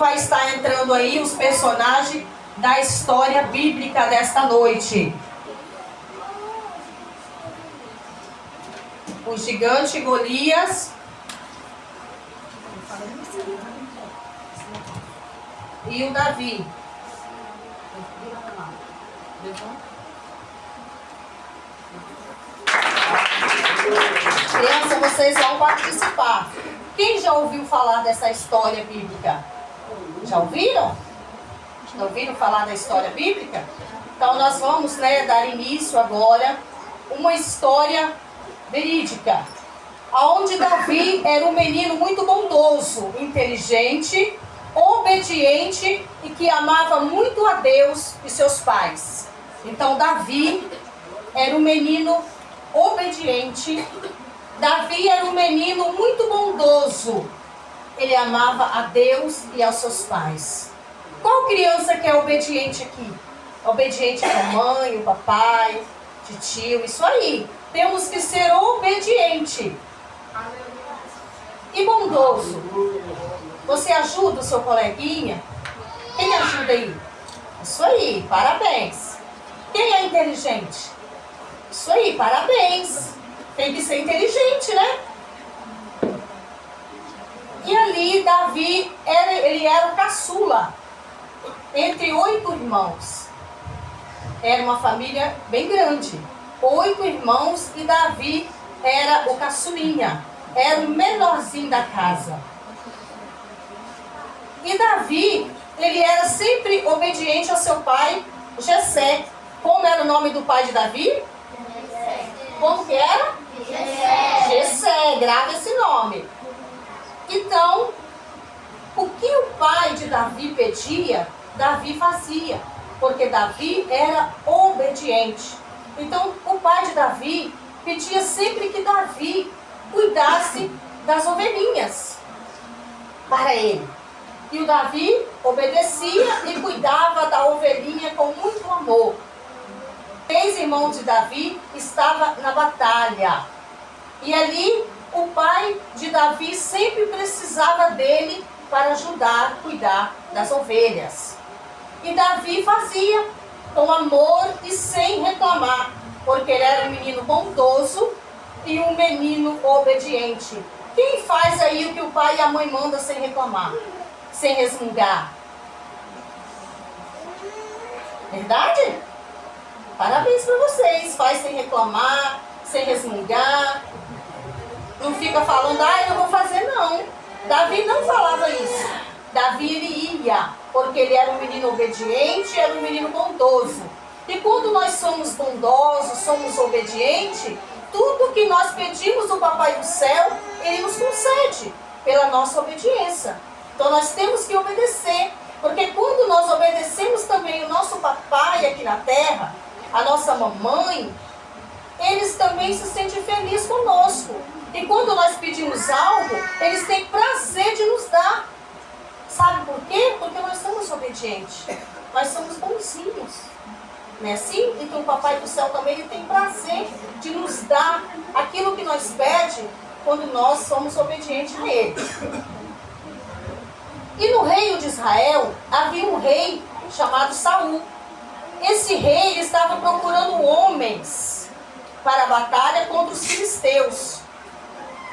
Vai estar entrando aí os personagens da história bíblica desta noite. O gigante Golias e o Davi. Criança, vocês vão participar. Quem já ouviu falar dessa história bíblica? Já ouviram? Já ouviram falar da história bíblica? Então nós vamos, dar início agora uma história verídica, onde Davi era um menino muito bondoso, inteligente, obediente e que amava muito a Deus e seus pais. Então Davi era um menino obediente. Davi era um menino muito bondoso. Ele amava a Deus e aos seus pais. Qual criança que é obediente aqui? Obediente à mãe, o papai, de tio, isso aí. Temos que ser obediente e bondoso. Você ajuda o seu coleguinha? Quem ajuda aí? Isso aí, parabéns. Quem é inteligente? Isso aí, parabéns. Tem que ser inteligente, né? E ali Davi, ele era o caçula, entre 8 irmãos. Era uma família bem grande. 8 irmãos e Davi era o caçulinha. Era o menorzinho da casa. E Davi, ele era sempre obediente ao seu pai, Jessé. Como era o nome do pai de Davi? Como que era? Jessé, grava esse nome. Então, o que o pai de Davi pedia, Davi fazia, porque Davi era obediente. Então, o pai de Davi pedia sempre que Davi cuidasse das ovelhinhas para ele. E o Davi obedecia e cuidava da ovelhinha com muito amor. 3 irmãos de Davi estavam na batalha. E ali o pai de Davi sempre precisava dele para ajudar a cuidar das ovelhas. E Davi fazia com amor e sem reclamar, porque ele era um menino bondoso e um menino obediente. Quem faz aí o que o pai e a mãe mandam sem reclamar, sem resmungar? Verdade? Parabéns para vocês. Faz sem reclamar, sem resmungar. Não fica falando, eu não vou fazer não. Davi não falava isso. Davi, ele ia, porque ele era um menino obediente, era um menino bondoso. E quando nós somos bondosos, somos obedientes, tudo que nós pedimos do Papai do Céu, ele nos concede pela nossa obediência. Então nós temos que obedecer, porque quando nós obedecemos também o nosso papai aqui na terra, a nossa mamãe, eles também se sentem felizes conosco. E quando nós pedimos algo, eles têm prazer de nos dar. Sabe por quê? Porque nós somos obedientes. Nós somos bonzinhos. Não é assim? Então o Papai do Céu também ele tem prazer de nos dar aquilo que nós pedimos quando nós somos obedientes a Ele. E no reino de Israel havia um rei chamado Saul. Esse rei ele estava procurando homens para a batalha contra os filisteus.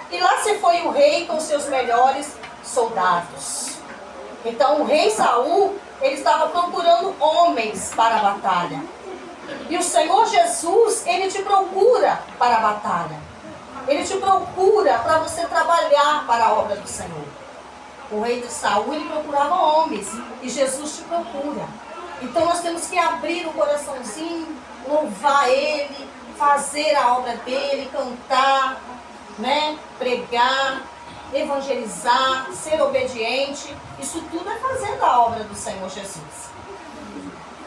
E lá se foi o rei com seus melhores soldados. Então o rei Saul, ele estava procurando homens para a batalha. E o Senhor Jesus, ele te procura para a batalha. Ele te procura para você trabalhar para a obra do Senhor. O rei de Saul, ele procurava homens. E Jesus te procura. Então nós temos que abrir o coraçãozinho, louvar Ele, fazer a obra dEle, cantar, pregar, evangelizar, ser obediente. Isso tudo é fazendo a obra do Senhor Jesus.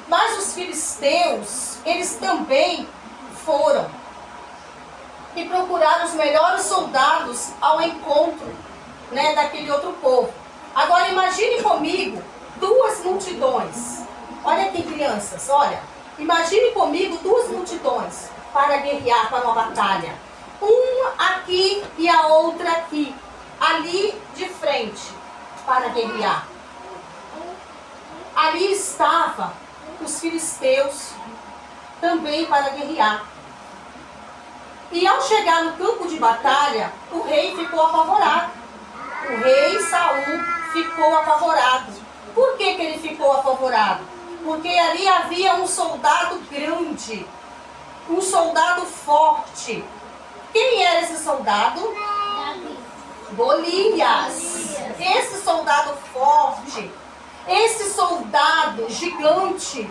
Mas os filisteus, eles também foram e procuraram os melhores soldados ao encontro daquele outro povo. Agora imagine comigo 2 multidões. Olha aqui, crianças, olha. Imagine comigo 2 multidões para guerrear, para uma batalha. Uma aqui e a outra aqui. Ali de frente, para guerrear. ali estavam os filisteus também para guerrear. E ao chegar no campo de batalha, o rei ficou apavorado. O rei Saul ficou apavorado. Por que ele ficou apavorado? Porque ali havia um soldado grande, um soldado forte. Quem era esse soldado? Golias. Esse soldado forte, esse soldado gigante.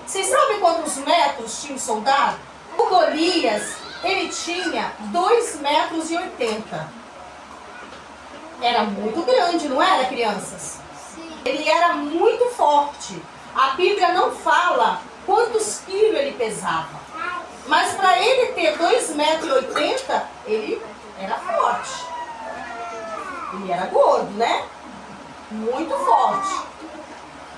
Vocês sabem quantos metros tinha o soldado? O Golias, ele tinha 2,80 metros. Era muito grande, não era, crianças? Ele era muito forte. A Bíblia não fala quantos quilos ele pesava. Mas para ele ter 2,80 metros, ele era forte. Ele era gordo, né? Muito forte.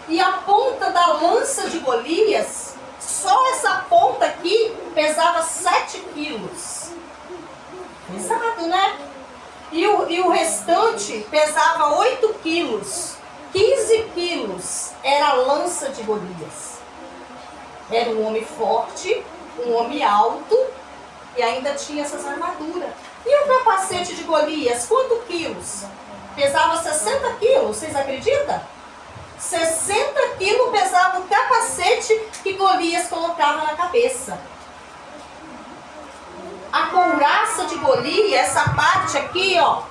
E a ponta da lança de Golias, só essa ponta aqui, pesava 7 quilos. Pesado, né? E o restante pesava 8 quilos. 15 quilos era a lança de Golias. Era um homem forte, um homem alto, e ainda tinha essas armaduras. E o capacete de Golias, quantos quilos? Pesava 60 quilos, vocês acreditam? 60 quilos pesava o capacete que Golias colocava na cabeça. A couraça de Golias, essa parte aqui, ó,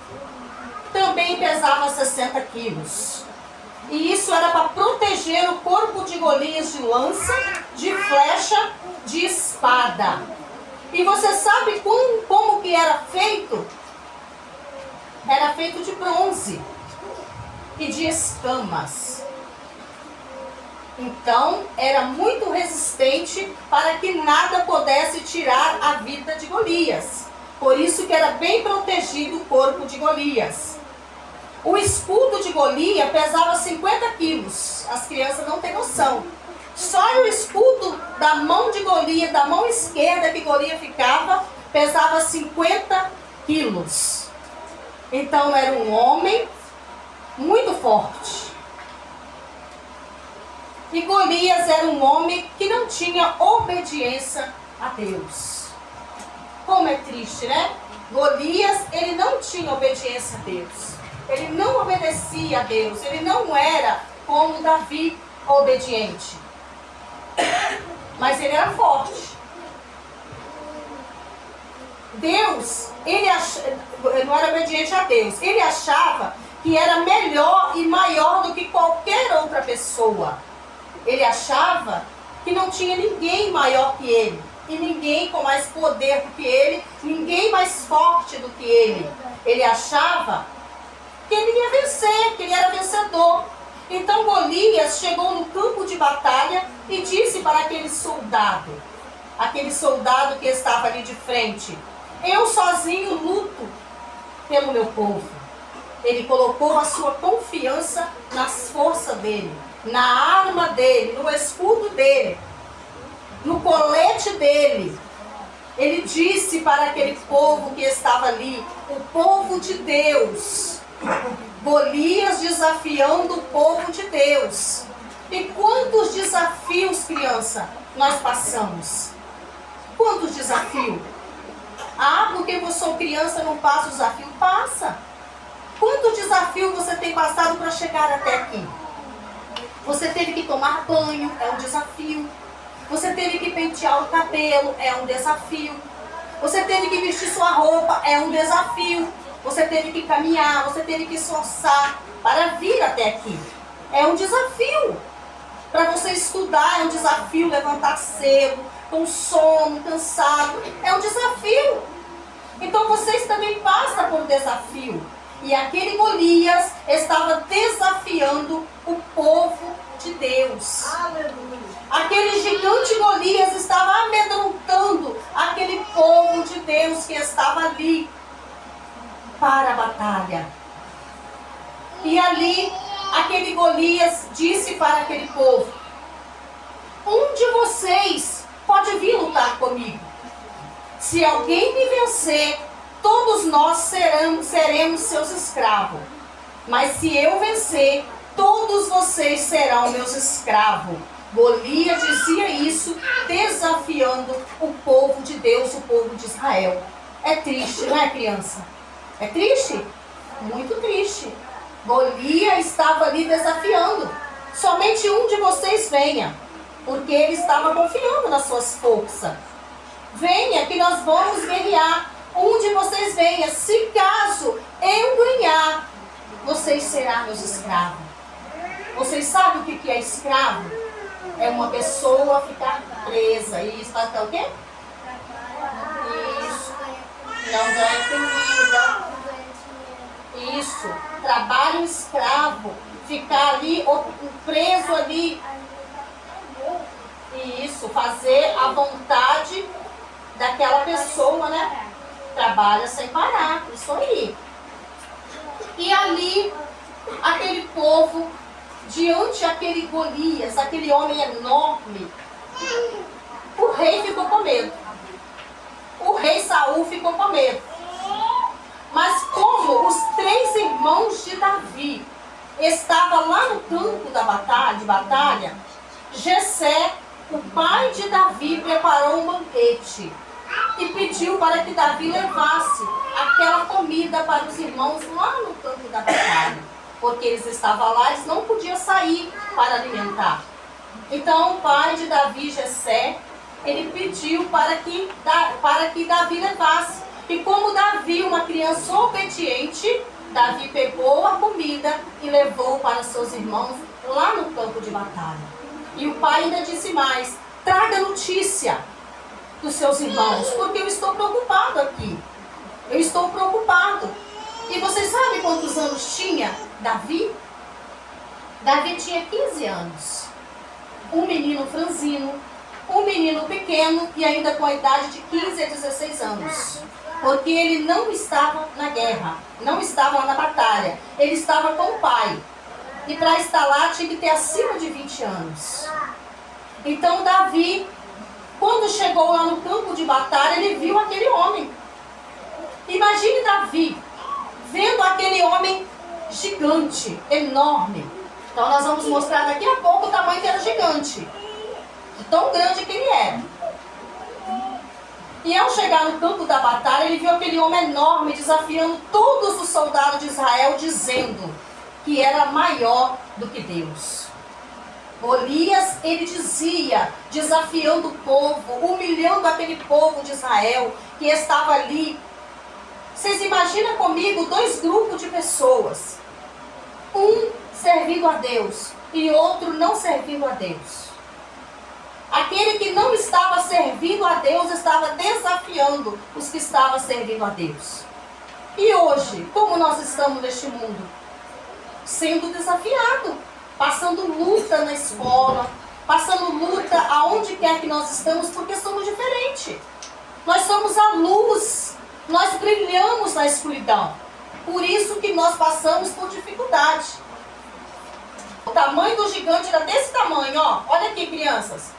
também pesava 60 quilos. E isso era para proteger o corpo de Golias de lança, de flecha, de espada. E você sabe como que era feito? Era feito de bronze e de escamas. Então, era muito resistente para que nada pudesse tirar a vida de Golias. Por isso que era bem protegido o corpo de Golias. O escudo de Golias pesava 50 quilos. As crianças não têm noção. Só o escudo da mão de Golias, da mão esquerda que Golias ficava, pesava 50 quilos. Então era um homem muito forte. E Golias era um homem que não tinha obediência a Deus. Como é triste, né? Golias, ele não tinha obediência a Deus. Ele não obedecia a Deus. Ele não era como Davi, obediente. Mas ele era forte. Deus, ele não era obediente a Deus. Ele achava que era melhor e maior do que qualquer outra pessoa. Ele achava que não tinha ninguém maior que ele. E ninguém com mais poder do que ele. Ninguém mais forte do que ele. Ele achava que ele ia vencer, que ele era vencedor. Então Golias chegou no campo de batalha e disse para aquele soldado que estava ali de frente: eu sozinho luto pelo meu povo. Ele colocou a sua confiança nas forças dele, na arma dele, no escudo dele, no colete dele. Ele disse para aquele povo que estava ali, o povo de Deus, Golias desafiando o povo de Deus. E quantos desafios, criança, nós passamos? Quantos desafios? Ah, porque eu sou criança, não passo o desafio? Passa. Quantos desafios você tem passado para chegar até aqui? Você teve que tomar banho, é um desafio. Você teve que pentear o cabelo, é um desafio. Você teve que vestir sua roupa, é um desafio. Você teve que caminhar, você teve que esforçar para vir até aqui. É um desafio. Para você estudar, é um desafio levantar cedo, com sono, cansado. É um desafio. Então vocês também passam por um desafio. E aquele Golias estava desafiando o povo de Deus. Aleluia. Aquele gigante Golias estava amedrontando aquele povo de Deus que estava ali para a batalha. E ali, aquele Golias disse para aquele povo: um de vocês pode vir lutar comigo. Se alguém me vencer, todos nós seremos seus escravos. Mas se eu vencer, todos vocês serão meus escravos. Golias dizia isso, desafiando o povo de Deus, o povo de Israel. É triste, não é, criança? É triste? Muito triste. Golias estava ali desafiando. Somente um de vocês venha, porque ele estava confiando nas suas forças. Venha que nós vamos guerrear. Um de vocês venha. Se caso eu ganhar, vocês serão meus escravos. Vocês sabem o que é escravo? É uma pessoa ficar presa. Isso faz o quê? Isso. Não ganha comida. Isso. Trabalho escravo. Ficar ali, preso ali. Isso. Fazer a vontade daquela pessoa, né? Trabalha sem parar. Isso aí. E ali, aquele povo, diante daquele Golias, aquele homem enorme, o rei ficou com medo. O rei Saul ficou com medo. Mas como os 3 irmãos de Davi estavam lá no campo de batalha, Jessé, o pai de Davi, preparou um banquete e pediu para que Davi levasse aquela comida para os irmãos lá no campo da batalha. Porque eles estavam lá, eles não podiam sair para alimentar. Então o pai de Davi, Jessé, ele pediu para que Davi levasse. E como Davi, uma criança obediente, Davi pegou a comida e levou para seus irmãos lá no campo de batalha. E o pai ainda disse mais: traga notícia dos seus irmãos, porque eu estou preocupado aqui. Eu estou preocupado. E vocês sabem quantos anos tinha Davi? Davi tinha 15 anos. Um menino franzino, um menino pequeno e ainda com a idade de 15 a 16 anos. Porque ele não estava na guerra, não estava lá na batalha. Ele estava com o pai. E para estar lá tinha que ter acima de 20 anos. Então Davi, quando chegou lá no campo de batalha, ele viu aquele homem. Imagine Davi vendo aquele homem gigante, enorme. Então nós vamos mostrar daqui a pouco o tamanho que era gigante. De tão grande que ele era. E ao chegar no campo da batalha, ele viu aquele homem enorme desafiando todos os soldados de Israel, dizendo que era maior do que Deus. Golias, ele dizia, desafiando o povo, humilhando aquele povo de Israel que estava ali. Vocês imaginam comigo 2 grupos de pessoas. Um servindo a Deus e outro não servindo a Deus. Aquele que não estava servindo a Deus estava desafiando os que estavam servindo a Deus. E hoje, como nós estamos neste mundo? Sendo desafiado, passando luta na escola, passando luta aonde quer que nós estamos, porque somos diferentes. Nós somos a luz, nós brilhamos na escuridão. Por isso que nós passamos por dificuldade. O tamanho do gigante era desse tamanho, ó. Olha aqui, crianças.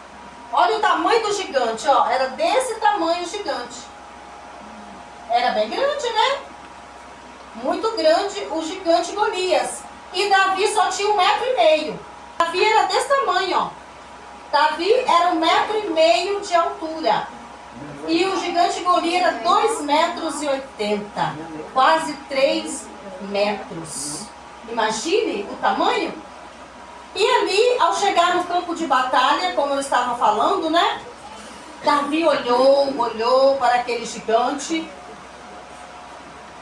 Olha o tamanho do gigante, ó. Era desse tamanho o gigante. Era bem grande, né? Muito grande o gigante Golias. E Davi só tinha 1,5 metro. Davi era desse tamanho, ó. Davi era 1,5 metro de altura. E o gigante Golias era 2,80 metros. Quase 3 metros. Imagine o tamanho. E ali, ao chegar no campo de batalha, como eu estava falando, né? Davi olhou para aquele gigante.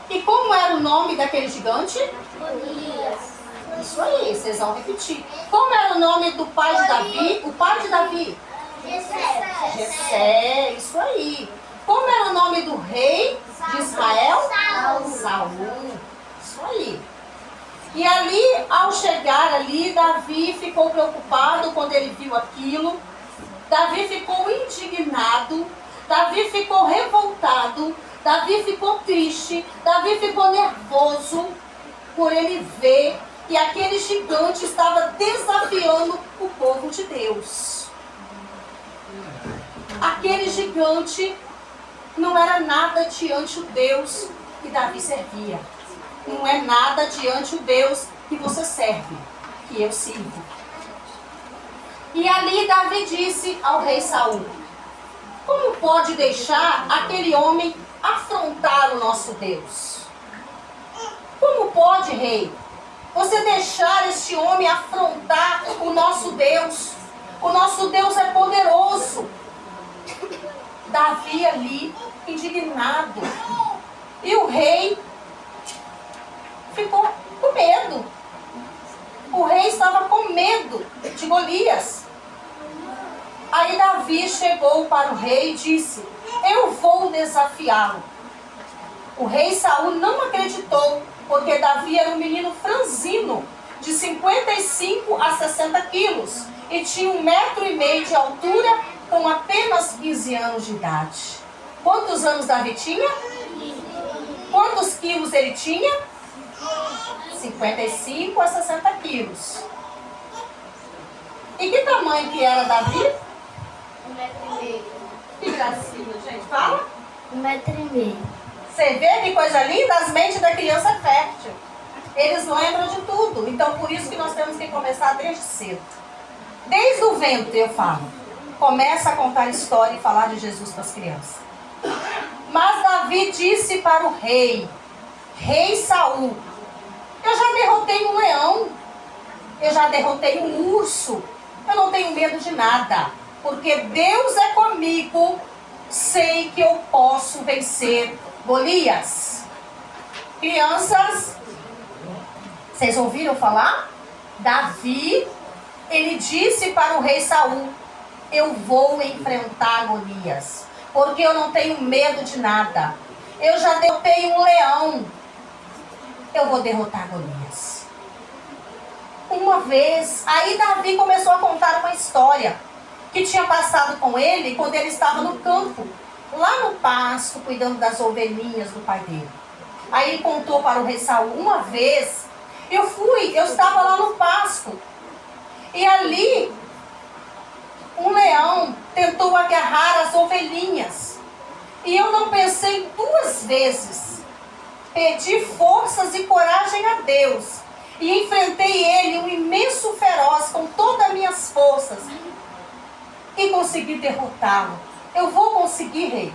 E como era o nome daquele gigante? Golias. Isso aí, vocês vão repetir. Como era o nome do pai de Davi? O pai de Davi? Jessé, isso aí. Como era o nome do rei de Israel? Saul. Isso aí. E ali, ao chegar ali, Davi ficou preocupado quando ele viu aquilo. Davi ficou indignado. Davi ficou revoltado. Davi ficou triste. Davi ficou nervoso por ele ver que aquele gigante estava desafiando o povo de Deus. Aquele gigante não era nada diante do Deus que Davi servia. Não é nada diante do Deus que você serve, que eu sirvo. E ali Davi disse ao rei Saul: como pode deixar aquele homem afrontar o nosso Deus? Como pode, rei, você deixar este homem afrontar o nosso Deus? O nosso Deus é poderoso. Davi ali, indignado. E o rei ficou com medo. O rei estava com medo de Golias. Aí Davi chegou para o rei e disse: eu vou desafiá-lo. O rei Saul não acreditou, porque Davi era um menino franzino, de 55 a 60 quilos, e tinha 1,5 metro de altura, com apenas 15 anos de idade. Quantos anos Davi tinha? Quantos quilos ele tinha? 55 a 60 quilos. E que tamanho que era Davi? 1,5 metro. Que gracinha, gente. Fala. 1,5 metro. Você vê que coisa linda? As mentes da criança é fértil. Eles lembram de tudo. Então, por isso que nós temos que começar desde cedo. Desde o ventre, eu falo. Começa a contar história e falar de Jesus para as crianças. Mas Davi disse para o rei Saul: eu já derrotei um leão. Eu já derrotei um urso. Eu não tenho medo de nada. Porque Deus é comigo. Sei que eu posso vencer Golias. Crianças, vocês ouviram falar? Davi, ele disse para o rei Saul: eu vou enfrentar Golias, porque eu não tenho medo de nada. Eu já derrotei um leão. Eu vou derrotar Golias. Uma vez, aí Davi começou a contar uma história que tinha passado com ele quando ele estava no campo, lá no pasto, cuidando das ovelhinhas do pai dele. Aí ele contou para o rei Saul: uma vez, eu estava lá no pasto, e ali um leão tentou agarrar as ovelhinhas, e eu não pensei 2 vezes, pedi forças e coragem a Deus, e enfrentei ele, um imenso feroz, com todas as minhas forças, e consegui derrotá-lo. Eu vou conseguir, rei.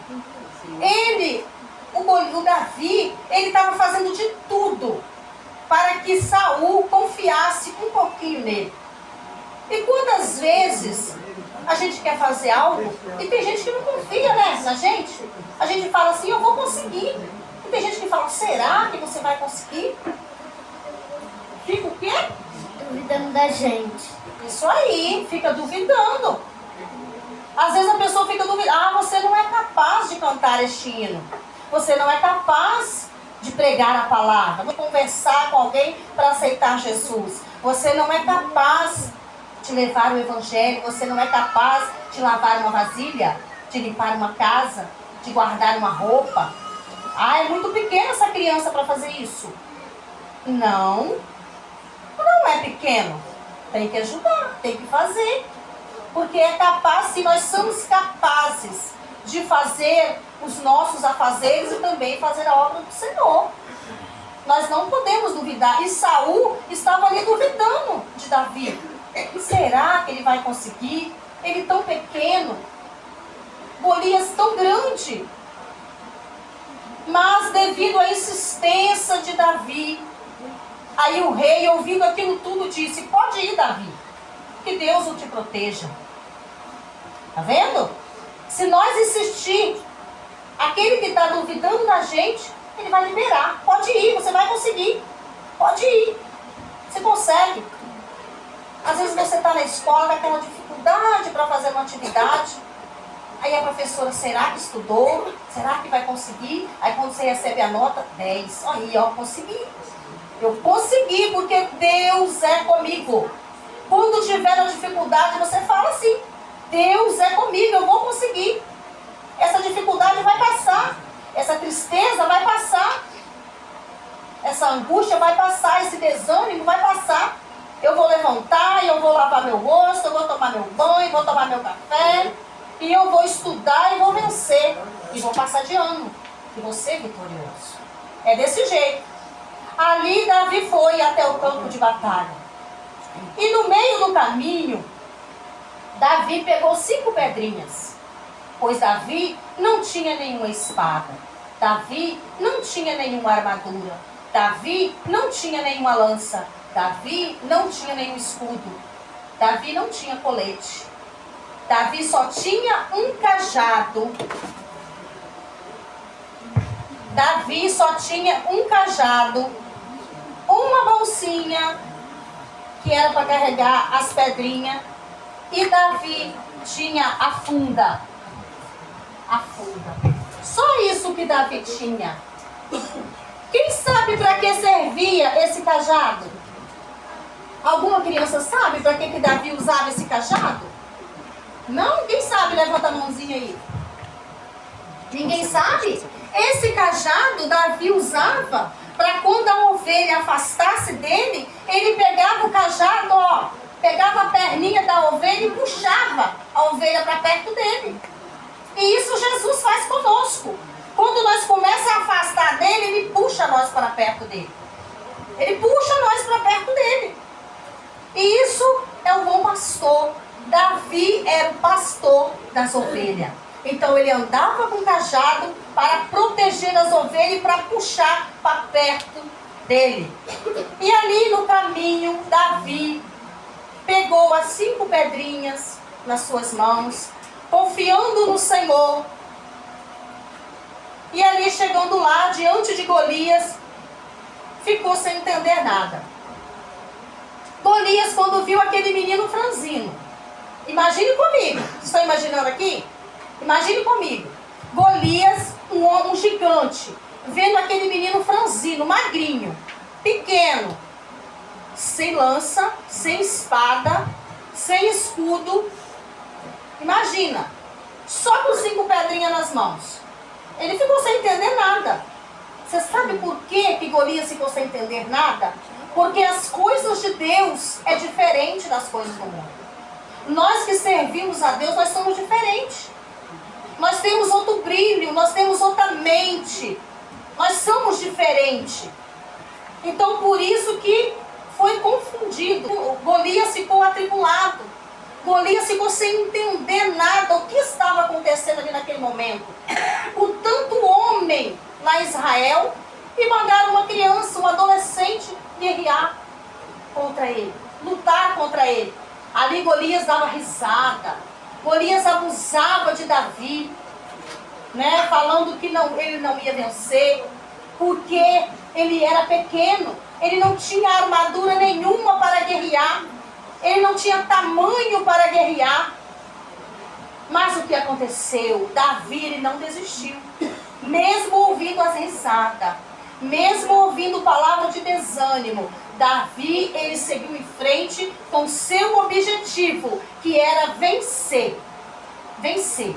O Davi, ele estava fazendo de tudo para que Saul confiasse um pouquinho nele. E quantas vezes a gente quer fazer algo e tem gente que não confia, né, na gente? A gente fala assim: eu vou conseguir. E tem gente que fala: será que você vai conseguir? Fica o quê? Duvidando da gente. Isso aí, fica duvidando. Às vezes a pessoa fica duvidando: ah, você não é capaz de cantar este hino. Você não é capaz de pregar a palavra, de conversar com alguém para aceitar Jesus. Você não é capaz de levar o evangelho. Você não é capaz de lavar uma vasilha, de limpar uma casa, de guardar uma roupa. Ah, é muito pequena essa criança para fazer isso. Não é pequeno. Tem que ajudar, tem que fazer. Porque é capaz, se nós somos capazes de fazer os nossos afazeres e também fazer a obra do Senhor. Nós não podemos duvidar. E Saul estava ali duvidando de Davi. Será que ele vai conseguir? Ele tão pequeno. Golias tão grande. Mas devido à insistência de Davi, aí o rei, ouvindo aquilo tudo, disse: pode ir, Davi, que Deus o te proteja. Tá vendo? Se nós insistir, aquele que está duvidando da gente, ele vai liberar. Pode ir, você vai conseguir. Pode ir. Você consegue. Às vezes você está na escola, vai ter uma dificuldade para fazer uma atividade. Aí a professora: será que estudou? Será que vai conseguir? Aí quando você recebe a nota, 10. Aí, ó, consegui. Eu consegui, porque Deus é comigo. Quando tiver uma dificuldade, você fala assim: Deus é comigo, eu vou conseguir. Essa dificuldade vai passar. Essa tristeza vai passar. Essa angústia vai passar. Esse desânimo vai passar. Eu vou levantar, eu vou lavar meu rosto, eu vou tomar meu banho, vou tomar meu café. E eu vou estudar e vou vencer. E vou passar de ano. E vou ser vitorioso. É desse jeito. Ali Davi foi até o campo de batalha. E no meio do caminho, Davi pegou 5 pedrinhas, pois Davi não tinha nenhuma espada, Davi não tinha nenhuma armadura, Davi não tinha nenhuma lança, Davi não tinha nenhum escudo, Davi não tinha colete, Davi só tinha um cajado. Davi só tinha um cajado, uma bolsinha que era para carregar as pedrinhas, e Davi tinha a funda. A funda. Só isso que Davi tinha. Quem sabe para que servia esse cajado? Alguma criança sabe para que Davi usava esse cajado? Não? Quem sabe? Levanta a mãozinha aí. Ninguém sabe? Esse cajado Davi usava para quando a ovelha afastasse dele, ele pegava o cajado, ó, pegava a perninha da ovelha e puxava a ovelha para perto dele. E isso Jesus faz conosco. Quando nós começamos a afastar dele, ele puxa nós para perto dele. Ele puxa nós para perto dele. E isso é o bom pastor. Davi era o pastor das ovelhas. Então ele andava com o cajado para proteger as ovelhas e para puxar para perto dele. E ali no caminho, Davi pegou as 5 pedrinhas nas suas mãos, confiando no Senhor. E ali chegando lá, diante de Golias, ficou sem entender nada. Golias, quando viu aquele menino franzino, imagine comigo, estão imaginando aqui? Imagine comigo, Golias, um homem gigante, vendo aquele menino franzino, magrinho, pequeno, sem lança, sem espada, sem escudo. Imagina, só com 5 pedrinhas nas mãos. Ele ficou sem entender nada. Você sabe por que Golias ficou sem entender nada? Porque as coisas de Deus é diferente das coisas do mundo. Nós que servimos a Deus, nós somos diferentes. Nós temos outro brilho, nós temos outra mente. Nós somos diferentes. Então, por isso que foi confundido. Golias ficou atribulado. Golias ficou sem entender nada o que estava acontecendo ali naquele momento. Com tanto homem lá em Israel, e mandaram uma criança, um adolescente, guerrear contra ele, lutar contra ele. Ali Golias dava risada. Golias abusava de Davi, né, falando que ele não ia vencer, porque ele era pequeno, ele não tinha armadura nenhuma para guerrear, ele não tinha tamanho para guerrear. Mas o que aconteceu? Davi, ele não desistiu, mesmo ouvindo as risadas, mesmo ouvindo palavra de desânimo. Davi, ele seguiu em frente com seu objetivo, que era vencer. Vencer.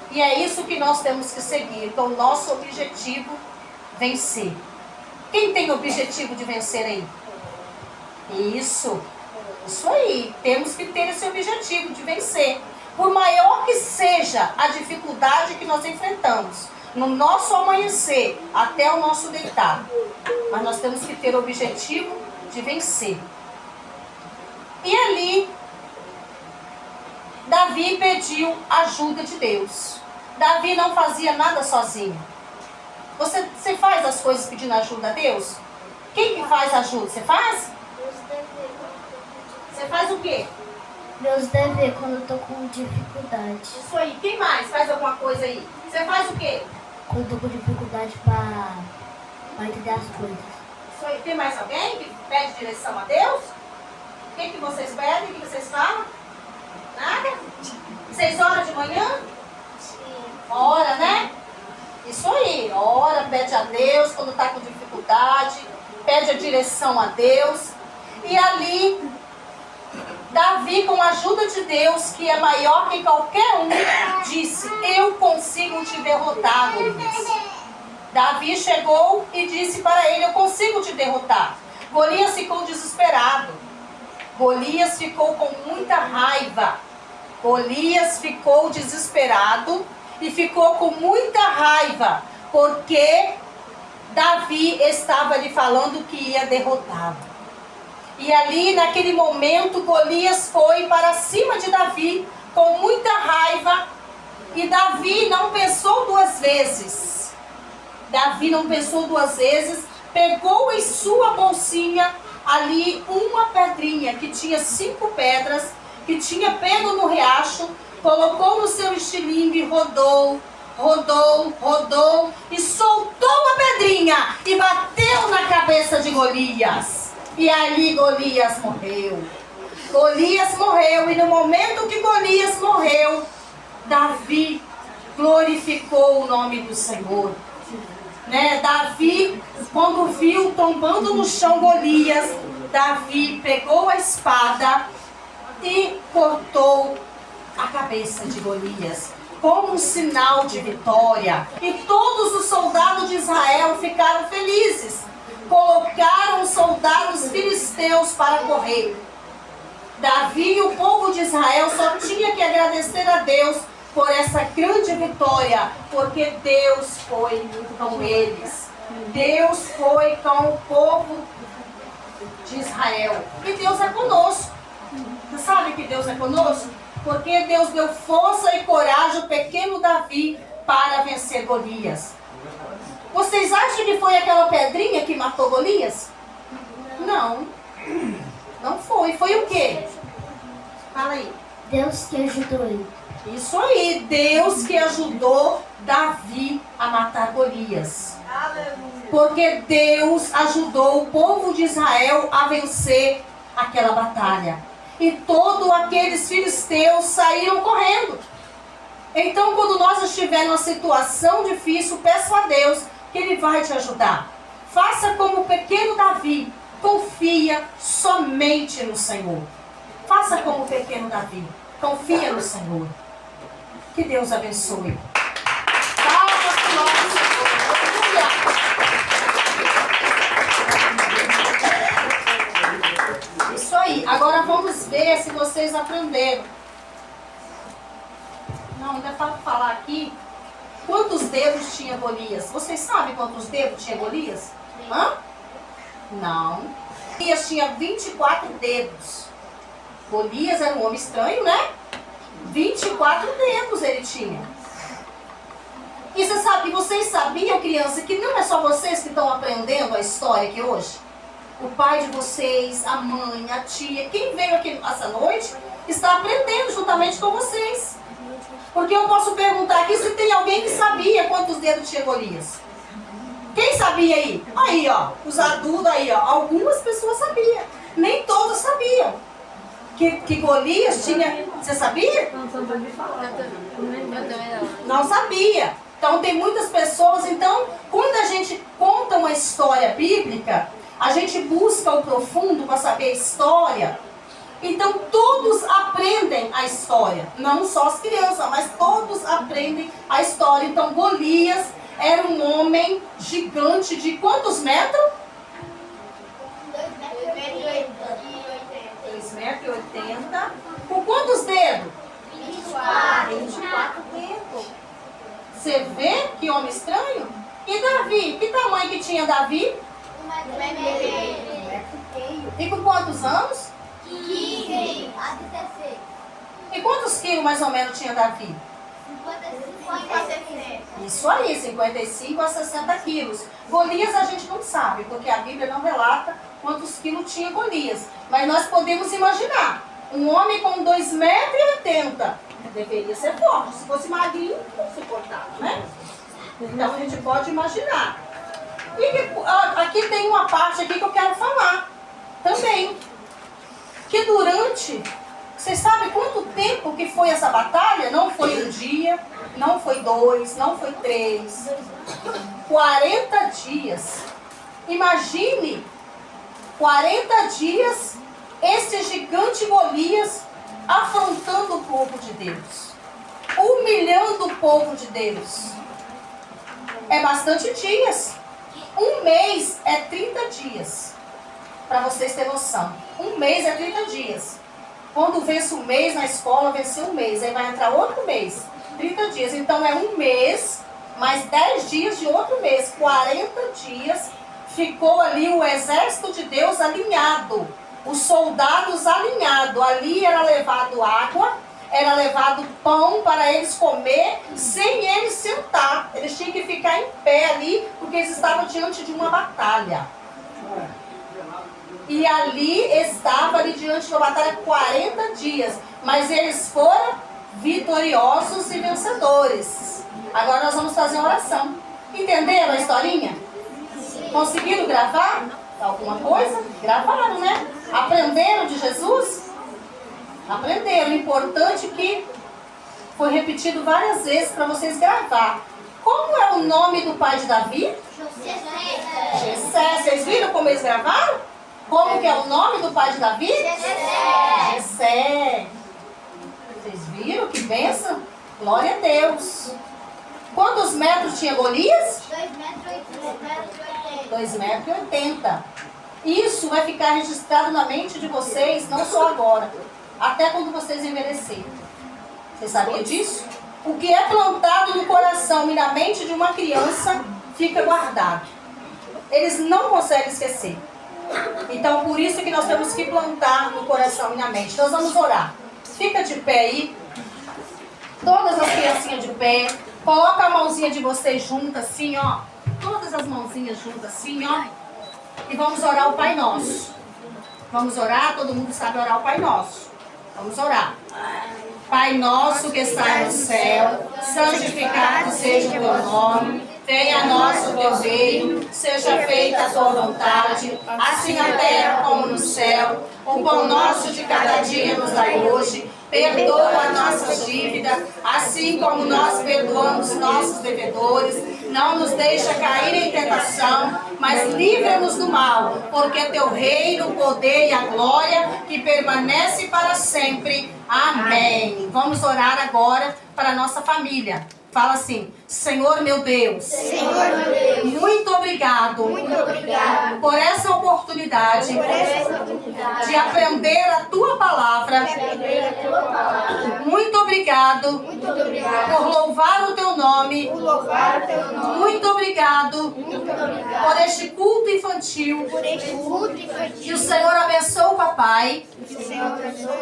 E é isso que nós temos que seguir. Então, nosso objetivo, vencer. Quem tem objetivo de vencer aí? Isso aí. Temos que ter esse objetivo de vencer. Por maior que seja a dificuldade que nós enfrentamos, no nosso amanhecer até o nosso deitar, mas nós temos que ter o objetivo de vencer. E ali, Davi pediu ajuda de Deus. Davi não fazia nada sozinho. Você faz as coisas pedindo ajuda a Deus? Quem que faz ajuda? Você faz? Você faz o quê? Meus deveres quando eu tô com dificuldade. Isso aí. Quem mais faz alguma coisa aí? Você faz o quê? Quando eu tô com dificuldade pra entender as coisas. Isso aí. Tem mais alguém que pede direção a Deus? O que vocês pedem? O que vocês falam? Nada? 6 horas de manhã? Sim. Ora, né? Isso aí. Ora, pede a Deus quando está com dificuldade. Pede a direção a Deus. E ali, Davi, com a ajuda de Deus, que é maior que qualquer um, disse: eu consigo te derrotar, Golias. Davi chegou e disse para ele: eu consigo te derrotar. Golias ficou desesperado. Golias ficou com muita raiva. Golias ficou desesperado e ficou com muita raiva, porque Davi estava lhe falando que ia derrotá-lo. E ali, naquele momento, Golias foi para cima de Davi com muita raiva. E Davi não pensou duas vezes. Davi não pensou duas vezes. Pegou em sua bolsinha ali uma pedrinha que tinha 5 pedras, que tinha pego no riacho, colocou no seu estilingue e rodou, e soltou a pedrinha e bateu na cabeça de Golias. E ali Golias morreu. Golias morreu, e no momento que Golias morreu, Davi glorificou o nome do Senhor. Davi, quando viu tombando no chão Golias, Davi pegou a espada e cortou a cabeça de Golias, como um sinal de vitória. E todos os soldados de Israel ficaram felizes. Colocaram os soldados filisteus para correr. Davi e o povo de Israel só tinha que agradecer a Deus por essa grande vitória, porque Deus foi com eles. Deus foi com o povo de Israel. E Deus é conosco. Você sabe que Deus é conosco? Porque Deus deu força e coragem ao pequeno Davi para vencer Golias. Vocês acham que foi aquela pedrinha que matou Golias? Não. Não foi. Foi o quê? Fala aí. Deus que ajudou ele. Isso aí. Deus que ajudou Davi a matar Golias. Porque Deus ajudou o povo de Israel a vencer aquela batalha. E todos aqueles filisteus saíram correndo. Então, quando nós estivermos numa situação difícil, peça a Deus que Ele vai te ajudar. Faça como o pequeno Davi. Confia somente no Senhor. Faça como o pequeno Davi. Confia no Senhor. Que Deus abençoe. Palmas para o nosso Senhor. Aleluia. Isso aí. Agora vamos ver se vocês aprenderam. Não, ainda falta falar aqui. Quantos dedos tinha Golias? Vocês sabem quantos dedos tinha Golias? Hã? Não. Golias tinha 24 dedos. Golias era um homem estranho, né? 24 dedos ele tinha. E vocês sabiam, criança, que não é só vocês que estão aprendendo a história aqui hoje? O pai de vocês, a mãe, a tia, quem veio aqui essa noite, está aprendendo juntamente com vocês. Porque eu posso perguntar aqui se tem alguém que sabia quantos dedos tinha Golias. Quem sabia aí? Aí, ó, os adultos aí, ó. Algumas pessoas sabiam. Nem todos sabiam. Que Golias tinha... Você sabia? Não sabia. Então tem muitas pessoas. Então, quando a gente conta uma história bíblica, a gente busca o profundo para saber a história. Então todos aprendem a história. Não só as crianças, mas todos aprendem a história. Então Golias era um homem gigante de quantos metros? 2,80 m. Com quantos dedos? 24 dedos. Você vê que homem estranho? E Davi? Que tamanho que tinha Davi? 1,5 m. E com quantos anos? 15 a 16. E quantos quilos mais ou menos tinha Davi? 55 a 60. Isso aí, 55 a 60 quilos. Golias a gente não sabe, porque a Bíblia não relata quantos quilos tinha Golias. Mas nós podemos imaginar. Um homem com 2,80 m deveria ser forte. Se fosse magrinho, não suportava, né? Então a gente pode imaginar. E aqui tem uma parte aqui que eu quero falar também. Que durante, vocês sabem quanto tempo que foi essa batalha? Não foi um dia, não foi 2, não foi 3. 40 dias. Imagine 40 dias esse gigante Golias afrontando o povo de Deus. Humilhando o povo de Deus. É bastante dias. Um mês é 30 dias. Para vocês terem noção. Um mês é 30 dias. Quando vence um mês na escola, venceu um mês. Aí vai entrar outro mês. 30 dias. Então é um mês, mais 10 dias de outro mês. 40 dias ficou ali o exército de Deus alinhado. os soldados alinhados. Ali era levado água, era levado pão para eles comer, sem eles sentar. Eles tinham que ficar em pé ali, porque eles estavam diante de uma batalha. E ali estava ali diante de uma batalha 40 dias. Mas eles foram vitoriosos e vencedores. Agora nós vamos fazer uma oração. Entenderam a historinha? Conseguiram gravar alguma coisa? Gravaram, né? Aprenderam de Jesus? Aprenderam. O importante é que foi repetido várias vezes para vocês gravar. Como é o nome do pai de Davi? Jessé. Vocês viram como eles gravaram? Como que é o nome do pai de Davi? Jessé. Vocês viram que bênção? Glória a Deus. Quantos metros tinha Golias? 2,80 metros. Isso vai ficar registrado na mente de vocês, não só agora, até quando vocês envelhecerem. Vocês sabiam disso? O que é plantado no coração e na mente de uma criança fica guardado. Eles não conseguem esquecer. Então, por isso que nós temos que plantar no coração e na mente. Nós vamos orar. Fica de pé aí. Todas as criancinhas de pé. Coloca a mãozinha de vocês juntas assim, ó. Todas as mãozinhas juntas assim, ó. E vamos orar o Pai Nosso. Vamos orar, todo mundo sabe orar o Pai Nosso. Vamos orar. Pai nosso que está no céu, santificado seja o teu nome. Venha a nós o teu reino, seja feita a tua vontade, assim na terra como no céu. O pão nosso de cada dia nos dai hoje. Perdoa a nossa dívida, assim como nós perdoamos nossos devedores. Não nos deixa cair em tentação, mas livra-nos do mal, porque teu reino, o poder e a glória que permanece para sempre. Amém. Vamos orar agora para a nossa família. Fala assim: Senhor meu Deus, muito obrigado, por essa oportunidade, de aprender a tua palavra. Muito obrigado, por louvar o teu nome. Muito obrigado, por este culto infantil. Que o Senhor abençoe o papai,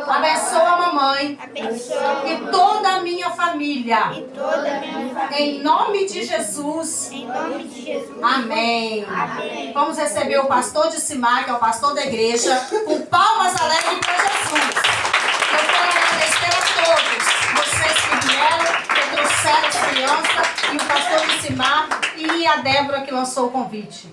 abençoe a mamãe e toda a minha família. Em nome de Jesus. Amém. Vamos receber o pastor de Simar, que é o pastor da igreja, com palmas alegres para Jesus. Eu quero agradecer a todos vocês que vieram, que trouxeram as crianças, e o pastor de Simar e a Débora que lançou o convite.